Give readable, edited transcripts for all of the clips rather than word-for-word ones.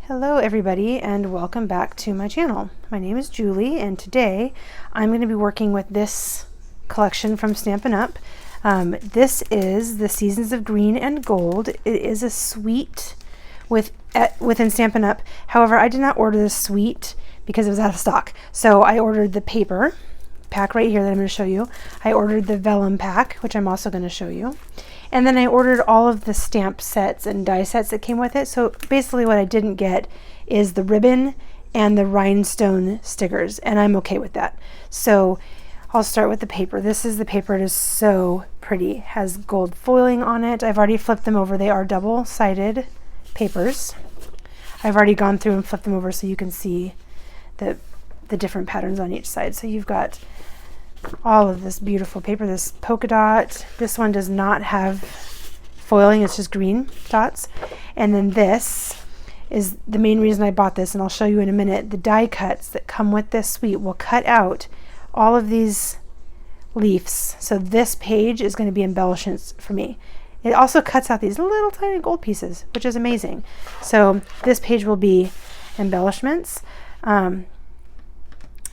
Hello everybody and welcome back to my channel. My name is Julie and today I'm going to be working with this collection from Stampin' Up. This is the Seasons of Green and Gold. It is a suite within Stampin' Up. However, I did not order this suite because it was out of stock. So I ordered the paper pack right here that I'm going to show you. I ordered the vellum pack, which I'm also going to show you. And then I ordered all of the stamp sets and die sets that came with it. So basically what I didn't get is the ribbon and the rhinestone stickers, and I'm okay with that. So I'll start with the paper. This is the paper. It is so pretty. It has gold foiling on it. I've already flipped them over. They are double-sided papers. I've already gone through and flipped them over so you can see the different patterns on each side. So you've got all of this beautiful paper, this polka dot. This one does not have foiling, it's just green dots. And then this is the main reason I bought this, and I'll show you in a minute. The die cuts that come with this suite will cut out all of these leaves. So this page is going to be embellishments for me. It also cuts out these little tiny gold pieces, which is amazing. So this page will be embellishments.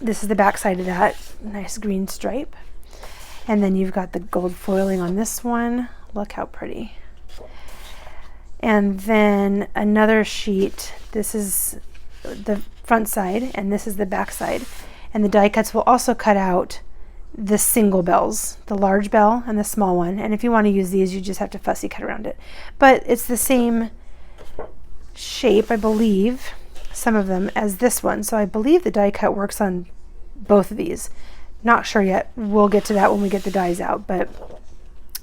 This is the back side of that, nice green stripe. And then you've got the gold foiling on this one. Look how pretty. And then another sheet. This is the front side and this is the back side. And the die cuts will also cut out the single bells, the large bell and the small one. And if you want to use these, you just have to fussy cut around it. But it's the same shape, I believe, some of them, as this one. So I believe the die cut works on both of these. Not sure yet. We'll get to that when we get the dies out, but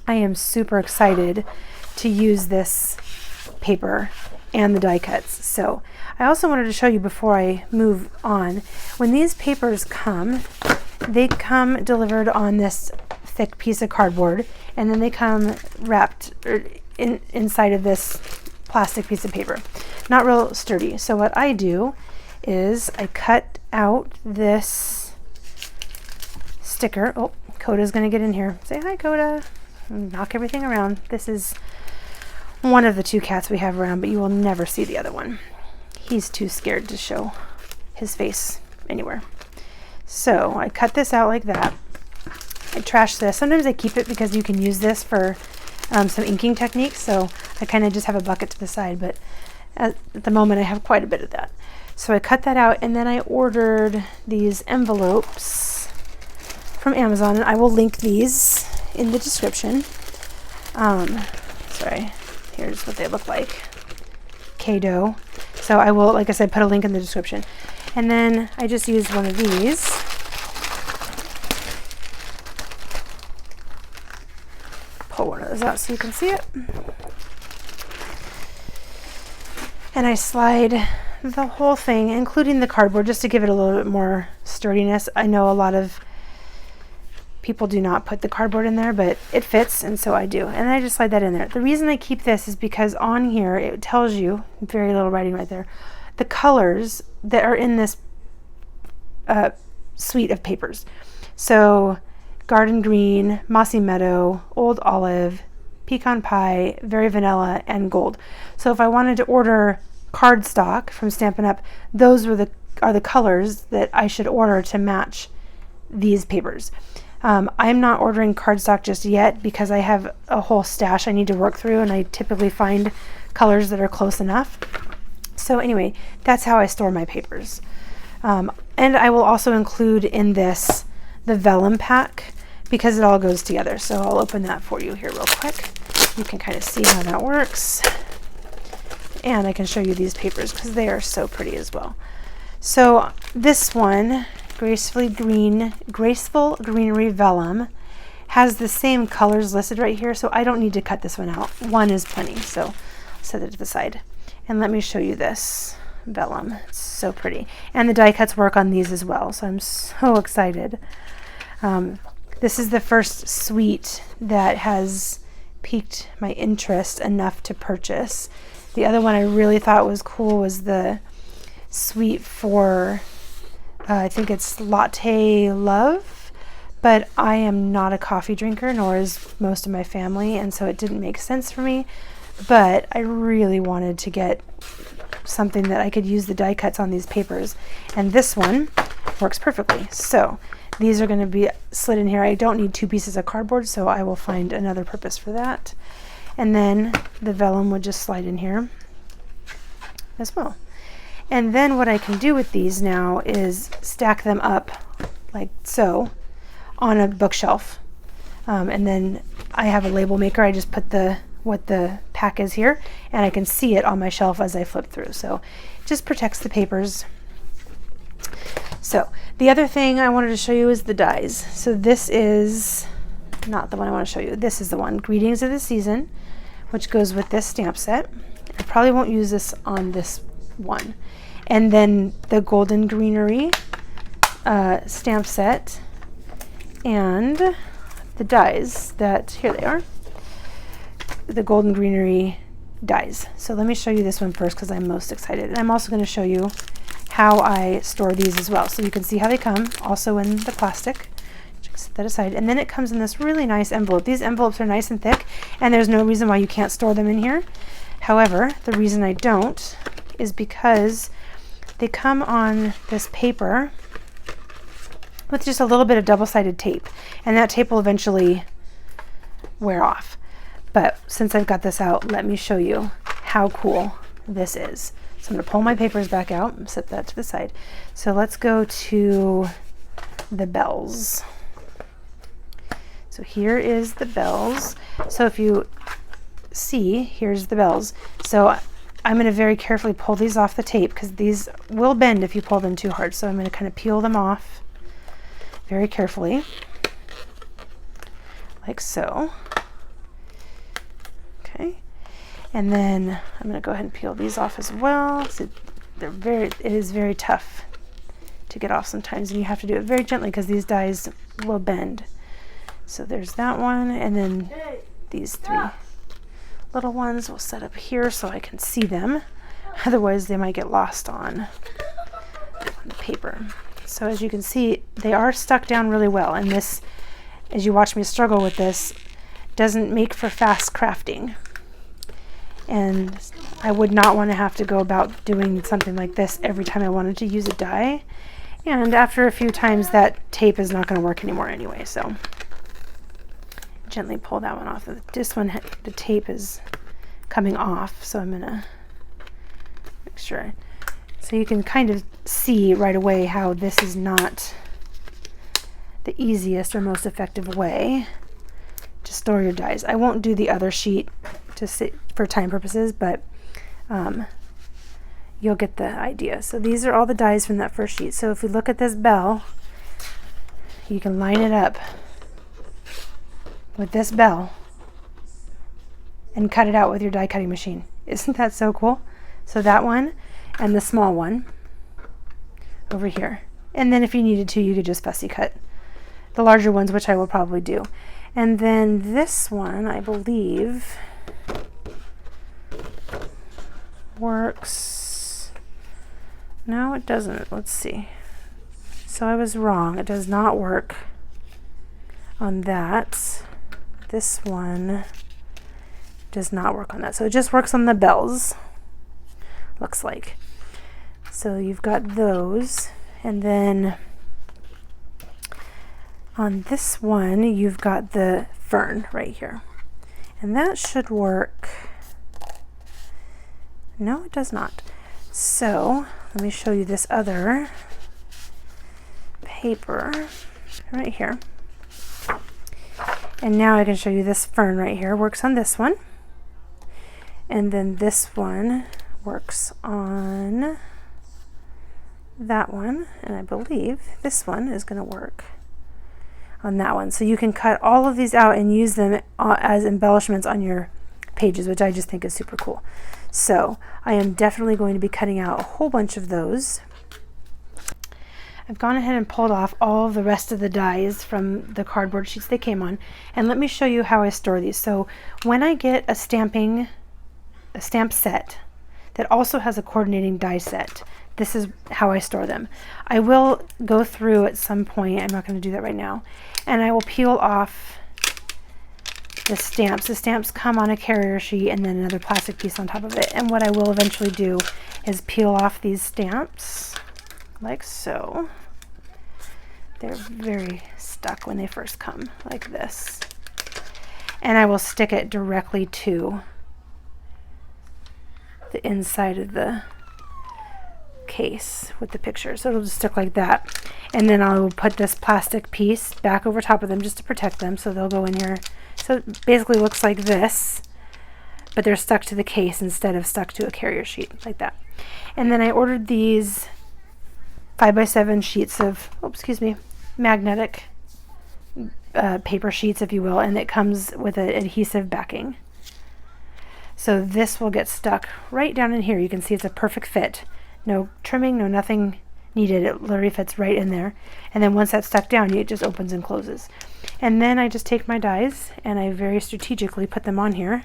I am super excited to use this paper and the die cuts. So I also wanted to show you before I move on, when these papers come, they come delivered on this thick piece of cardboard, and then they come wrapped inside of this plastic piece of paper. Not real sturdy. So what I do is I cut out this sticker. Oh, Coda's gonna get in here. Say hi, Coda. Knock everything around. This is one of the two cats we have around, but you will never see the other one. He's too scared to show his face anywhere. So I cut this out like that. I trash this. Sometimes I keep it because you can use this for some inking techniques, so I kind of just have a bucket to the side, but at the moment I have quite a bit of that. So I cut that out, and then I ordered these envelopes from Amazon, and I will link these in the description. Sorry, here's what they look like. K-Dough. So I will, like I said, put a link in the description. And then I just used one of these. Pull one of those out so you can see it. And I slide the whole thing, including the cardboard, just to give it a little bit more sturdiness. I know a lot of people do not put the cardboard in there, but it fits, and so I do. And I just slide that in there. The reason I keep this is because on here it tells you, very little writing right there, the colors that are in this suite of papers. So garden green, mossy meadow, old olive, pecan pie, very vanilla, and gold. So if I wanted to order cardstock from Stampin' Up, those are the colors that I should order to match these papers. I'm not ordering cardstock just yet because I have a whole stash I need to work through, and I typically find colors that are close enough. So anyway, that's how I store my papers. And I will also include in this the vellum pack because it all goes together. So I'll open that for you here real quick. You can kind of see how that works. And I can show you these papers because they are so pretty as well. So this one, Graceful Greenery Vellum, has the same colors listed right here, so I don't need to cut this one out. One is plenty, so I'll set it to the side. And let me show you this vellum. It's so pretty. And the die cuts work on these as well, so I'm so excited. This is the first suite that has piqued my interest enough to purchase. The other one I really thought was cool was the suite for, I think it's Latte Love, but I am not a coffee drinker, nor is most of my family, and so it didn't make sense for me. But I really wanted to get something that I could use the die cuts on these papers, and this one works perfectly. So these are going to be slid in here. I don't need 2 pieces of cardboard, so I will find another purpose for that. And then the vellum would just slide in here as well. And then what I can do with these now is stack them up like so on a bookshelf. And then I have a label maker. I just put what the pack is here, and I can see it on my shelf as I flip through. So it just protects the papers. So the other thing I wanted to show you is the dies. So this is not the one I want to show you. This is the one, Greetings of the Season, which goes with this stamp set. I probably won't use this on this one. And then the Golden Greenery stamp set, and the dies that, here they are, the Golden Greenery dies. So let me show you this one first because I'm most excited. And I'm also going to show you how I store these as well. So you can see how they come, also in the plastic. Just set that aside. And then it comes in this really nice envelope. These envelopes are nice and thick, and there's no reason why you can't store them in here. However, the reason I don't is because they come on this paper with just a little bit of double-sided tape, and that tape will eventually wear off. But since I've got this out, let me show you how cool this is. So I'm going to pull my papers back out and set that to the side. So let's go to the bells. So here is the bells. So if you see, here's the bells. So I'm going to very carefully pull these off the tape because these will bend if you pull them too hard. So I'm going to kind of peel them off very carefully, like so. Okay, and then I'm going to go ahead and peel these off as well. So it is very tough to get off sometimes, and you have to do it very gently because these dies will bend. So there's that one, and then these 3 little ones will set up here so I can see them. Otherwise, they might get lost on the paper. So as you can see, they are stuck down really well, and this, as you watch me struggle with this, doesn't make for fast crafting. And I would not want to have to go about doing something like this every time I wanted to use a die. And after a few times, that tape is not going to work anymore anyway. So gently pull that one off. This one, the tape is coming off, so I'm going to make sure. So you can kind of see right away how this is not the easiest or most effective way to store your dies. I won't do the other sheet for time purposes, but you'll get the idea. So these are all the dies from that first sheet. So if we look at this bell, you can line it up with this bell and cut it out with your die cutting machine. Isn't that so cool? So that one and the small one over here. And then if you needed to, you could just fussy cut the larger ones, which I will probably do. And then this one, I believe, works. No, it doesn't. Let's see. So I was wrong. It does not work on that. This one does not work on that. So it just works on the bells, looks like. So you've got those, and then on this one you've got the fern right here, and that should work. No, it does not. So let me show you this other paper right here, and now I can show you this fern right here works on this one, and then this one works on that one, and I believe this one is going to work on that one. So you can cut all of these out and use them as embellishments on your pages, which I just think is super cool. So I am definitely going to be cutting out a whole bunch of those. I've gone ahead and pulled off all of the rest of the dies from the cardboard sheets they came on, and let me show you how I store these. So when I get a stamp set that also has a coordinating die set, this is how I store them. I will go through at some point, I'm not going to do that right now, and I will peel off the stamps. The stamps come on a carrier sheet and then another plastic piece on top of it. And what I will eventually do is peel off these stamps like so. They're very stuck when they first come, like this. And I will stick it directly to the inside of the case with the picture. So it'll just stick like that. And then I will put this plastic piece back over top of them just to protect them, so they'll go in here. So it basically looks like this, but they're stuck to the case instead of stuck to a carrier sheet, like that. And then I ordered these 5x7 sheets of, magnetic paper sheets, if you will, and it comes with an adhesive backing. So this will get stuck right down in here. You can see it's a perfect fit. No trimming, no nothing needed. It literally fits right in there. And then once that's stuck down, it just opens and closes. And then I just take my dies and I very strategically put them on here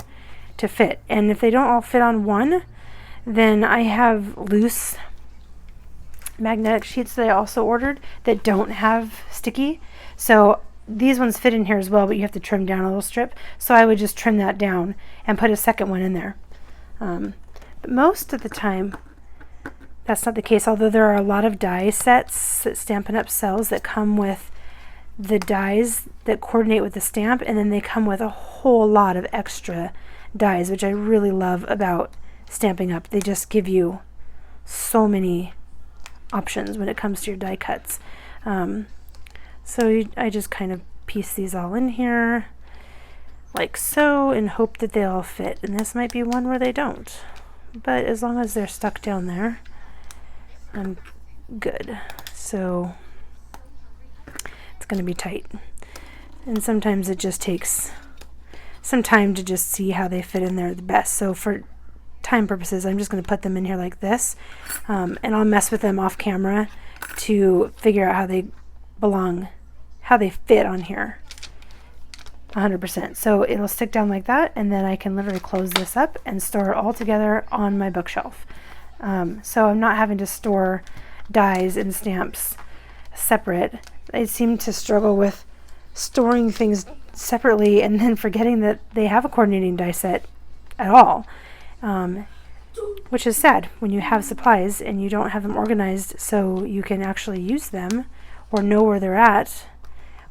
to fit. And if they don't all fit on one, then I have loose magnetic sheets that I also ordered that don't have sticky. So these ones fit in here as well, but you have to trim down a little strip. So I would just trim that down and put a second one in there. But most of the time, that's not the case, although there are a lot of die sets that Stampin' Up! Sells that come with the dies that coordinate with the stamp, and then they come with a whole lot of extra dies, which I really love about Stampin' Up! They just give you so many options when it comes to your die cuts. I just kind of piece these all in here like so and hope that they all fit. And this might be one where they don't, but as long as they're stuck down there, I'm good. So it's going to be tight. And sometimes it just takes some time to just see how they fit in there the best. So for time purposes, I'm just going to put them in here like this, and I'll mess with them off camera to figure out how they belong, how they fit on here 100%. So it'll stick down like that, and then I can literally close this up and store it all together on my bookshelf. So I'm not having to store dies and stamps separate. I seem to struggle with storing things separately and then forgetting that they have a coordinating die set at all. Which is sad when you have supplies and you don't have them organized so you can actually use them or know where they're at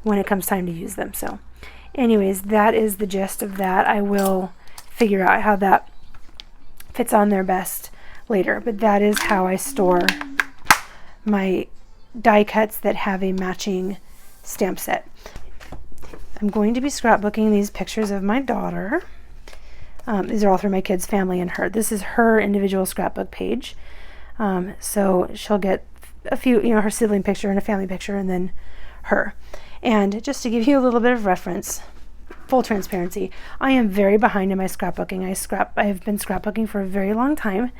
when it comes time to use them. So anyways, that is the gist of that. I will figure out how that fits on there best later, but that is how I store my die cuts that have a matching stamp set. I'm going to be scrapbooking these pictures of my daughter. These are all through my kids' family and her. This is her individual scrapbook page. So she'll get a few, her sibling picture and a family picture, and then her. And just to give you a little bit of reference, full transparency, I am very behind in my scrapbooking. I have been scrapbooking for a very long time,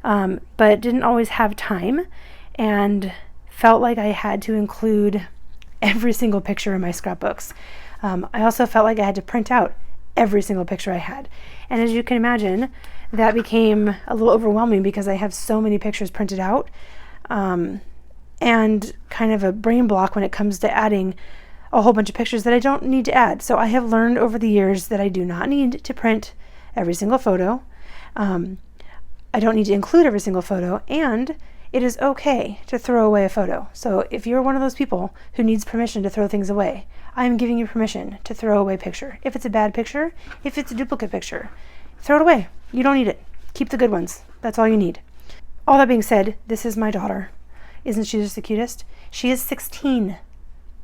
but didn't always have time and felt like I had to include every single picture in my scrapbooks. I also felt like I had to print out every single picture I had. And as you can imagine, that became a little overwhelming because I have so many pictures printed out, and kind of a brain block when it comes to adding a whole bunch of pictures that I don't need to add. So I have learned over the years that I do not need to print every single photo. I don't need to include every single photo, and it is okay to throw away a photo. So if you're one of those people who needs permission to throw things away, I'm giving you permission to throw away a picture. If it's a bad picture, if it's a duplicate picture, throw it away. You don't need it. Keep the good ones. That's all you need. All that being said, this is my daughter. Isn't she just the cutest? She is 16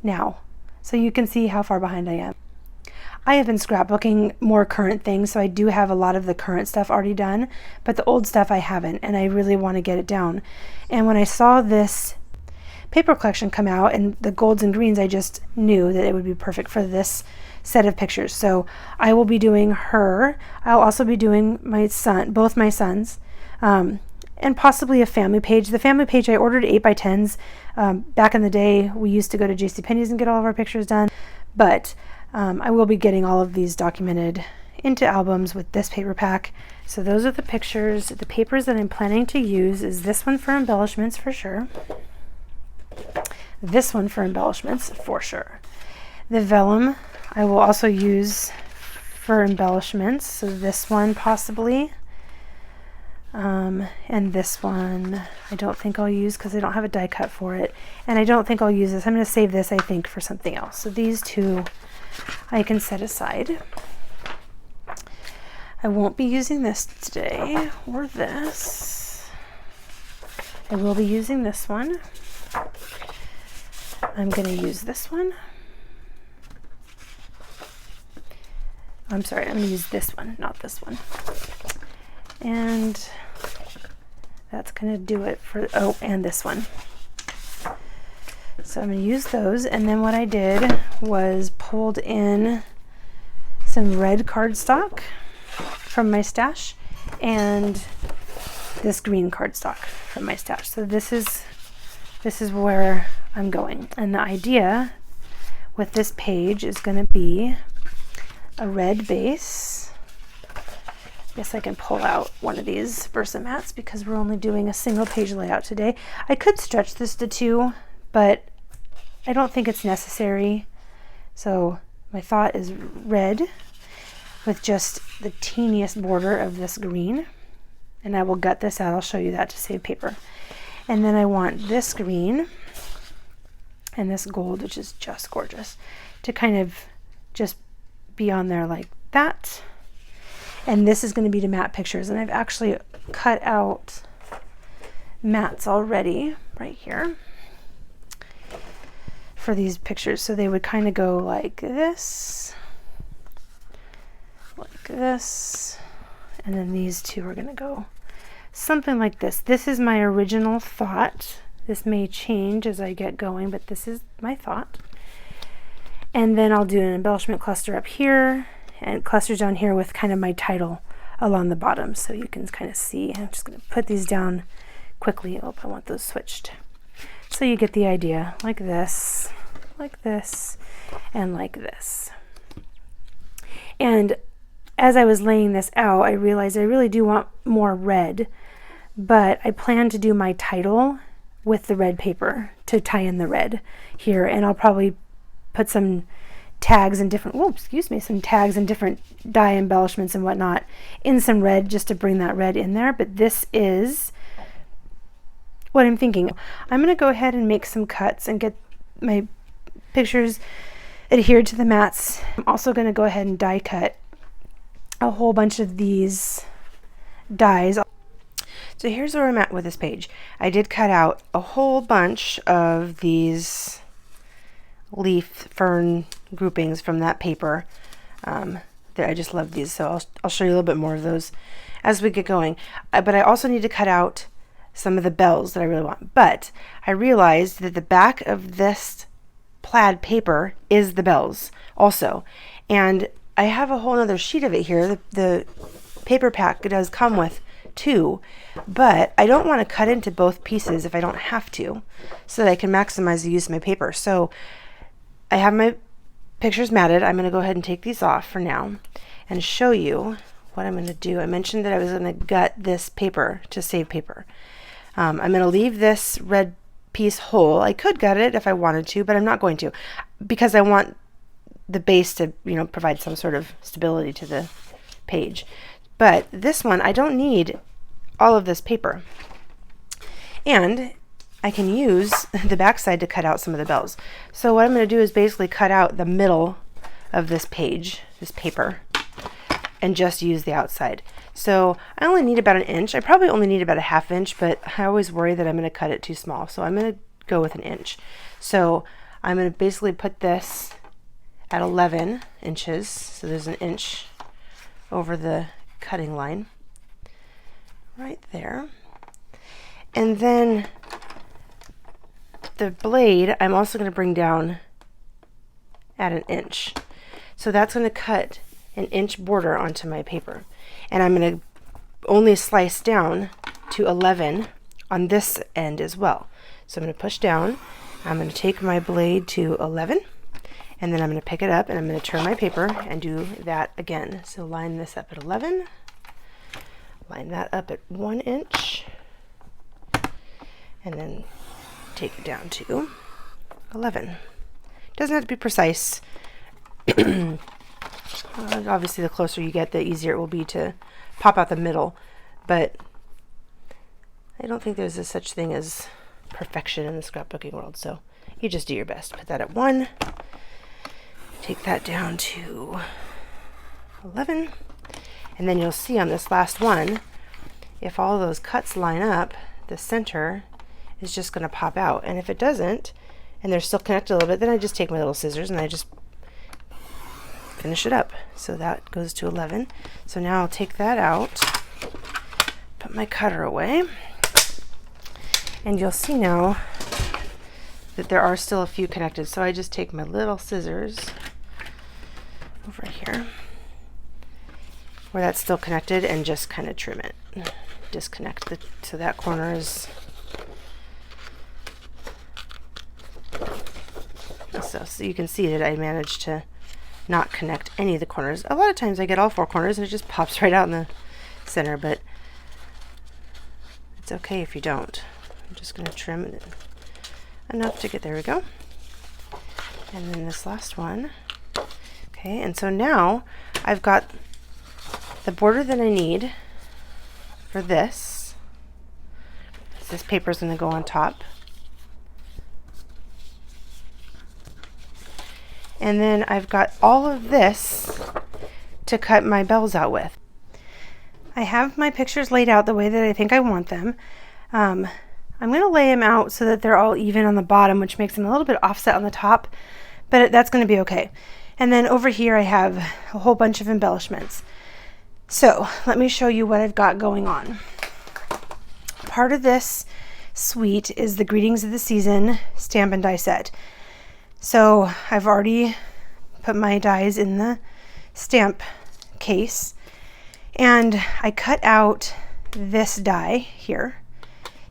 now, so you can see how far behind I am. I have been scrapbooking more current things, so I do have a lot of the current stuff already done, but the old stuff I haven't, and I really want to get it down. And when I saw this paper collection come out and the golds and greens, I just knew that it would be perfect for this set of pictures. So I will be doing her. I'll also be doing my son, both my sons, and possibly a family page. The family page, I ordered 8x10s. Back in the day, we used to go to JCPenney's and get all of our pictures done, but I will be getting all of these documented into albums with this paper pack. So those are the pictures. The papers that I'm planning to use is this one for embellishments for sure. This one for embellishments for sure. The vellum I will also use for embellishments. So this one possibly. And this one I don't think I'll use because I don't have a die cut for it. And I don't think I'll use this. I'm going to save this, I think, for something else. So these two I can set aside. I won't be using this today or this. I will be using this one. I'm going to use this one. I'm sorry, I'm going to use this one, not this one. And that's going to do it for, oh, and this one. So I'm going to use those. And then what I did was pulled in some red cardstock from my stash and this green cardstock from my stash. So this is where I'm going. And the idea with this page is going to be a red base. I guess I can pull out one of these Versamats because we're only doing a single page layout today. I could stretch this to 2, but I don't think it's necessary. So my thought is red with just the teeniest border of this green. And I will gut this out. I'll show you that to save paper. And then I want this green and this gold, which is just gorgeous, to kind of just be on there like that. And this is going to be to matte pictures. And I've actually cut out mats already right here for these pictures. So they would kind of go like this, and then these two are going to go something like this. This is my original thought. This may change as I get going, but this is my thought. And then I'll do an embellishment cluster up here and clusters down here with kind of my title along the bottom, so you can kind of see. I'm just going to put these down quickly. Oh, I want those switched. So you get the idea, like this, and like this. And as I was laying this out, I realized I really do want more red, but I plan to do my title with the red paper to tie in the red here, and I'll probably put some tags and different, some tags and different die embellishments and whatnot in some red just to bring that red in there. But this is what I'm thinking. I'm going to go ahead and make some cuts and get my pictures adhered to the mats. I'm also going to go ahead and die cut a whole bunch of these dies. So here's where I'm at with this page. I did cut out a whole bunch of these leaf fern groupings from that paper. I just love these, so I'll show you a little bit more of those as we get going. But I also need to cut out some of the bells that I really want. But I realized that the back of this plaid paper is the bells also. And I have a whole other sheet of it here. The paper pack does come with 2, but I don't want to cut into both pieces if I don't have to, so that I can maximize the use of my paper. So I have my pictures matted. I'm going to go ahead and take these off for now and show you what I'm going to do. I mentioned that I was going to gut this paper to save paper. I'm going to leave this red piece whole. I could gut it if I wanted to, but I'm not going to, because I want the base to, provide some sort of stability to the page. But this one, I don't need all of this paper. And I can use the backside to cut out some of the bells. So what I'm going to do is basically cut out the middle of this page, this paper, and just use the outside. So I only need about 1 inch. I probably only need about 1/2 inch, but I always worry that I'm going to cut it too small. So I'm going to go with 1 inch. So I'm going to basically put this at 11 inches. So there's 1 inch over the cutting line right there. And then the blade, I'm also going to bring down at 1 inch. So that's going to cut 1 inch border onto my paper. And I'm going to only slice down to 11 on this end as well. So I'm going to push down. I'm going to take my blade to 11, and then I'm going to pick it up and I'm going to turn my paper and do that again. So line this up at 11, line that up at 1 inch, and then take it down to 11. Doesn't have to be precise. Obviously the closer you get, the easier it will be to pop out the middle, but I don't think there's a such thing as perfection in the scrapbooking world, so you just do your best. Put that at 1, take that down to 11, and then you'll see on this last one, if all those cuts line up, the center is just going to pop out, and if it doesn't, and they're still connected a little bit, then I just take my little scissors and I just finish it up. So that goes to 11. So now I'll take that out, put my cutter away, and you'll see now that there are still a few connected. So I just take my little scissors over here where that's still connected and just kind of trim it. Disconnect it so that corner is so you can see that I managed to not connect any of the corners. A lot of times I get all 4 corners and it just pops right out in the center, but it's okay if you don't. I'm just going to trim it enough to get, there we go. And then this last one. Okay, and so now I've got the border that I need for this. This paper is going to go on top. And then I've got all of this to cut my bells out with. I have my pictures laid out the way that I think I want them. I'm going to lay them out so that they're all even on the bottom, which makes them a little bit offset on the top, but that's going to be okay. And then over here I have a whole bunch of embellishments. So let me show you what I've got going on. Part of this suite is the Greetings of the Season stamp and die set. So I've already put my dies in the stamp case, and I cut out this die here,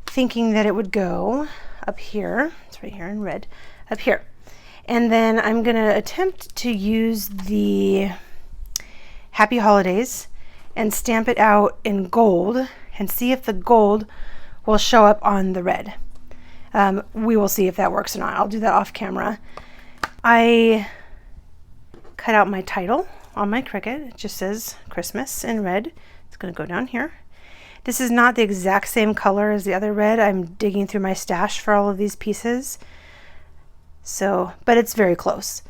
thinking that it would go up here. It's right here in red, up here. And then I'm going to attempt to use the Happy Holidays and stamp it out in gold and see if the gold will show up on the red. We will see if that works or not. I'll do that off camera. I cut out my title on my Cricut. It just says Christmas in red. It's going to go down here. This is not the exact same color as the other red. I'm digging through my stash for all of these pieces. So, but it's very close.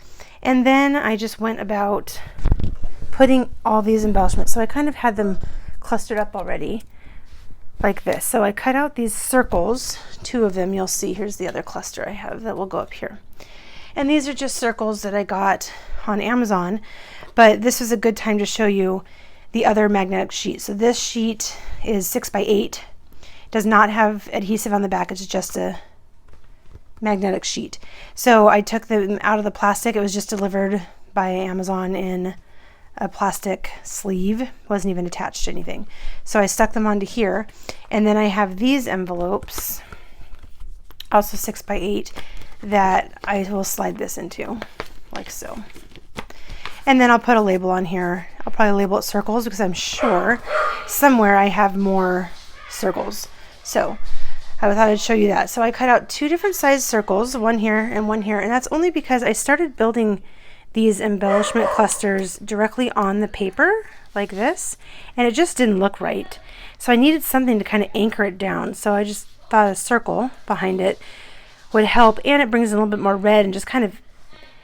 And then I just went about putting all these embellishments. So I kind of had them clustered up already like this. So I cut out these circles, 2 of them. You'll see here's the other cluster I have that will go up here. And these are just circles that I got on Amazon, but this was a good time to show you the other magnetic sheet. So this sheet is 6x8. It does not have adhesive on the back. It's just a magnetic sheet. So I took them out of the plastic. It was just delivered by Amazon in a plastic sleeve. It wasn't even attached to anything. So I stuck them onto here. And then I have these envelopes, also 6x8, that I will slide this into, like so. And then I'll put a label on here. I'll probably label it circles because I'm sure somewhere I have more circles. So I thought I'd show you that. So I cut out 2 different size circles, one here and one here, and that's only because I started building these embellishment clusters directly on the paper like this, and it just didn't look right. So I needed something to kind of anchor it down. So I just thought a circle behind it would help, and it brings a little bit more red and just kind of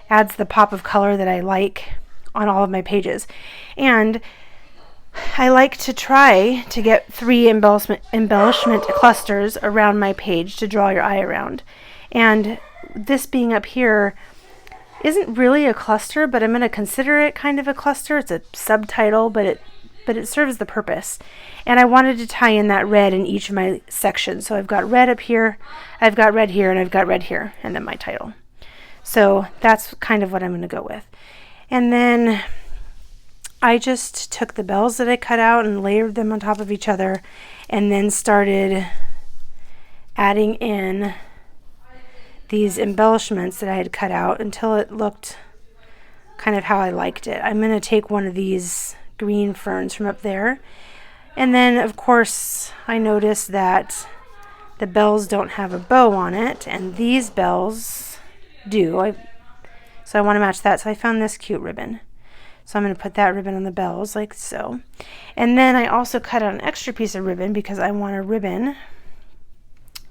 adds the pop of color that I like on all of my pages. And I like to try to get 3 embellishment clusters around my page to draw your eye around. And this being up here isn't really a cluster, but I'm going to consider it kind of a cluster. It's a subtitle, but it serves the purpose. And I wanted to tie in that red in each of my sections. So I've got red up here, I've got red here, and I've got red here, and then my title. So that's kind of what I'm going to go with. And then I just took the bells that I cut out and layered them on top of each other, and then started adding in these embellishments that I had cut out until it looked kind of how I liked it. I'm going to take one of these green ferns from up there, and then of course I noticed that the bells don't have a bow on it, and these bells do. So I want to match that, so I found this cute ribbon. So I'm going to put that ribbon on the bells like so. And then I also cut out an extra piece of ribbon because I want a ribbon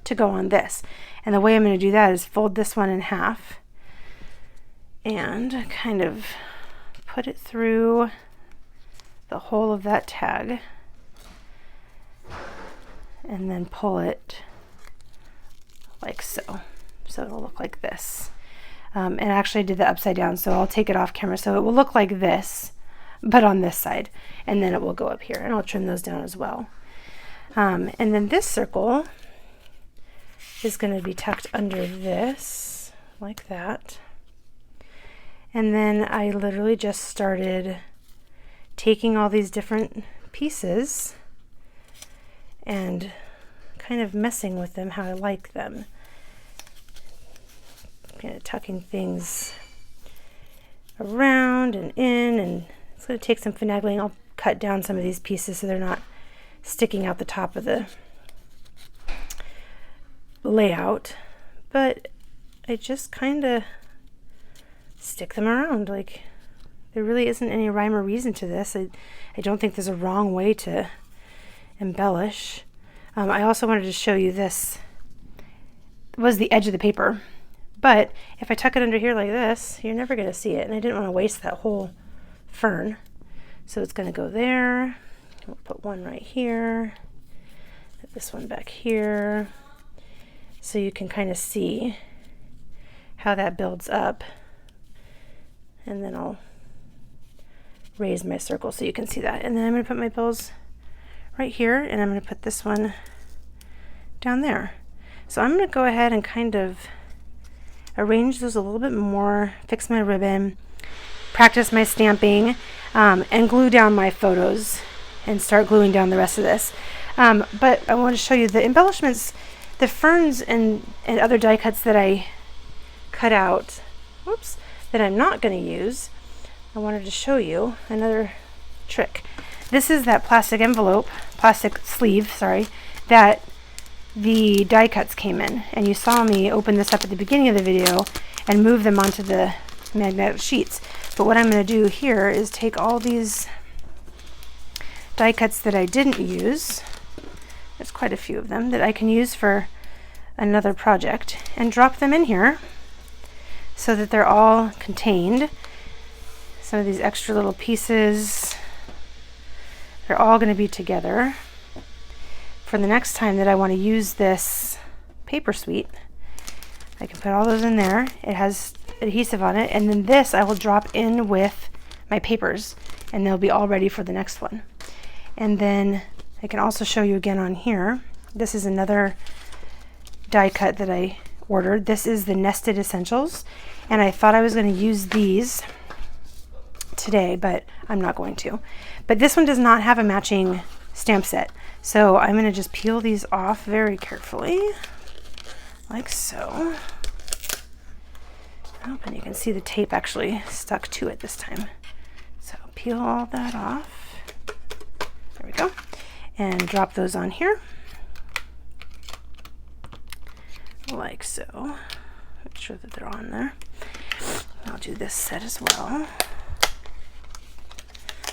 to go on this. And the way I'm going to do that is fold this one in half and kind of put it through the whole of that tag and then pull it like so. So it'll look like this. And actually I did the upside down, so I'll take it off camera. So it will look like this, but on this side. And then it will go up here, and I'll trim those down as well. And then this circle is going to be tucked under this, like that. And then I literally just started taking all these different pieces and kind of messing with them how I like them. Kind of tucking things around and in, and it's going to take some finagling. I'll cut down some of these pieces so they're not sticking out the top of the layout, but I just kind of stick them around. Like, there really isn't any rhyme or reason to this. I don't think there's a wrong way to embellish. I also wanted to show you this was the edge of the paper. But if I tuck it under here like this, you're never going to see it. And I didn't want to waste that whole fern. So it's going to go there. We'll put one right here. Put this one back here. So you can kind of see how that builds up. And then I'll raise my circle so you can see that. And then I'm going to put my bells right here. And I'm going to put this one down there. So I'm going to go ahead and kind of arrange those a little bit more, fix my ribbon, practice my stamping, and glue down my photos and start gluing down the rest of this. But I want to show you the embellishments, the ferns and other die cuts that I cut out, whoops, that I'm not going to use. I wanted to show you another trick. This is that plastic sleeve, sorry, that the die cuts came in, and you saw me open this up at the beginning of the video and move them onto the magnetic sheets. But what I'm going to do here is take all these die cuts that I didn't use, there's quite a few of them that I can use for another project, and drop them in here so that they're all contained. Some of these extra little pieces, they're all going to be together. For the next time that I want to use this paper suite, I can put all those in there. It has adhesive on it, and then this I will drop in with my papers, and they'll be all ready for the next one. And then I can also show you again on here. This is another die cut that I ordered. This is the Nested Essentials, and I thought I was going to use these today, but I'm not going to. But this one does not have a matching stamp set. So I'm going to just peel these off very carefully, like so. Oh, and you can see the tape actually stuck to it this time. So peel all that off. There we go. And drop those on here, like so. Make sure that they're on there. I'll do this set as well.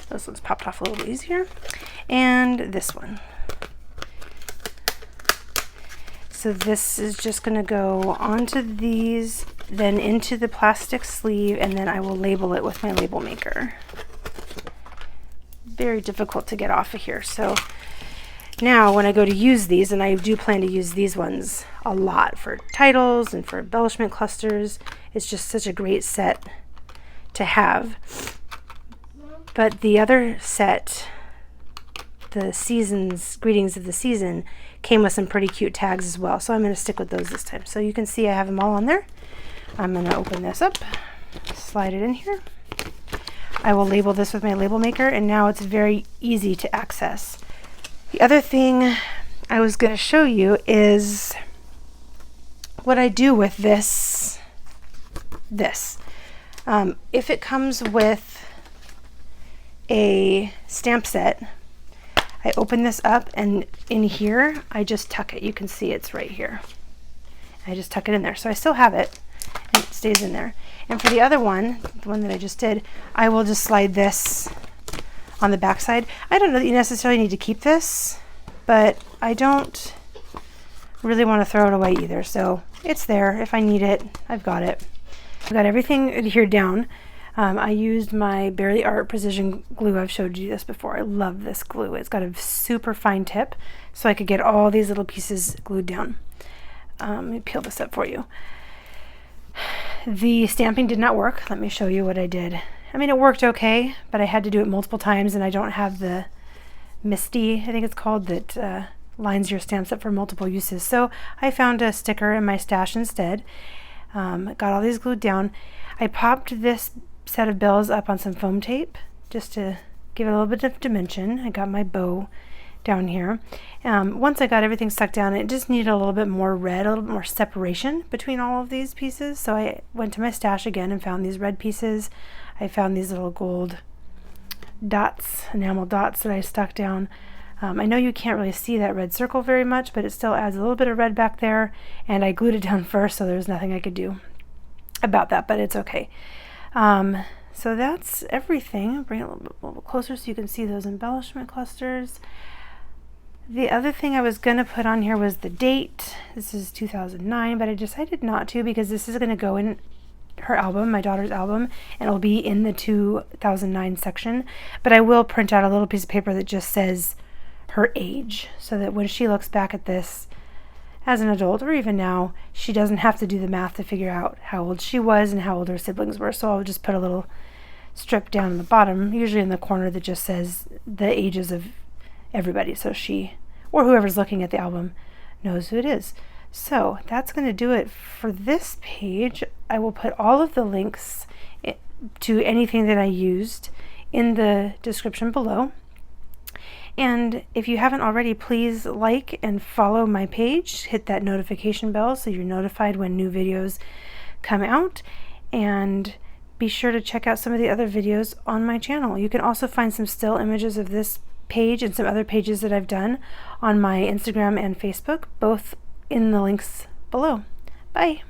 Those ones popped off a little bit easier. And this one. So this is just going to go onto these, then into the plastic sleeve, and then I will label it with my label maker. Very difficult to get off of here. So now when I go to use these, and I do plan to use these ones a lot for titles and for embellishment clusters, it's just such a great set to have. But the other set, the season's Greetings of the Season, came with some pretty cute tags as well, so I'm going to stick with those this time. So you can see I have them all on there. I'm going to open this up, slide it in here. I will label this with my label maker, and now it's very easy to access. The other thing I was going to show you is what I do with this. If it comes with a stamp set, I open this up, and in here I just tuck it. You can see it's right here. I just tuck it in there. So I still have it. And it's stays in there. And for the other one, the one that I just did, I will just slide this on the back side. I don't know that you necessarily need to keep this, but I don't really want to throw it away either. So it's there. If I need it, I've got it. I've got everything adhered down. I used my Barely Art Precision Glue. I've showed you this before. I love this glue. It's got a super fine tip, so I could get all these little pieces glued down. Let me peel this up for you. The stamping did not work. Let me show you what I did. I mean, it worked okay, but I had to do it multiple times, and I don't have the Misty, I think it's called, that lines your stamps up for multiple uses. So I found a sticker in my stash instead. Got all these glued down. I popped this set of bells up on some foam tape just to give it a little bit of dimension. I got my bow down here. Once I got everything stuck down, it just needed a little bit more red, a little bit more separation between all of these pieces. So I went to my stash again and found these red pieces. I found these little gold dots, enamel dots that I stuck down. I know you can't really see that red circle very much, but it still adds a little bit of red back there, and I glued it down first, so there's nothing I could do about that, but it's okay. So that's everything. Bring it a little bit closer so you can see those embellishment clusters. The other thing I was going to put on here was the date. This is 2009, but I decided not to because this is going to go in her album, my daughter's album, and it'll be in the 2009 section. But I will print out a little piece of paper that just says her age, so that when she looks back at this as an adult, or even now, she doesn't have to do the math to figure out how old she was and how old her siblings were. So I'll just put a little strip down in the bottom, usually in the corner, that just says the ages of everybody, so she, or whoever's looking at the album, knows who it is. So that's going to do it for this page. I will put all of the links to anything that I used in the description below. And if you haven't already, please like and follow my page. Hit that notification bell so you're notified when new videos come out. And be sure to check out some of the other videos on my channel. You can also find some still images of this page and some other pages that I've done on my Instagram and Facebook, both in the links below. Bye!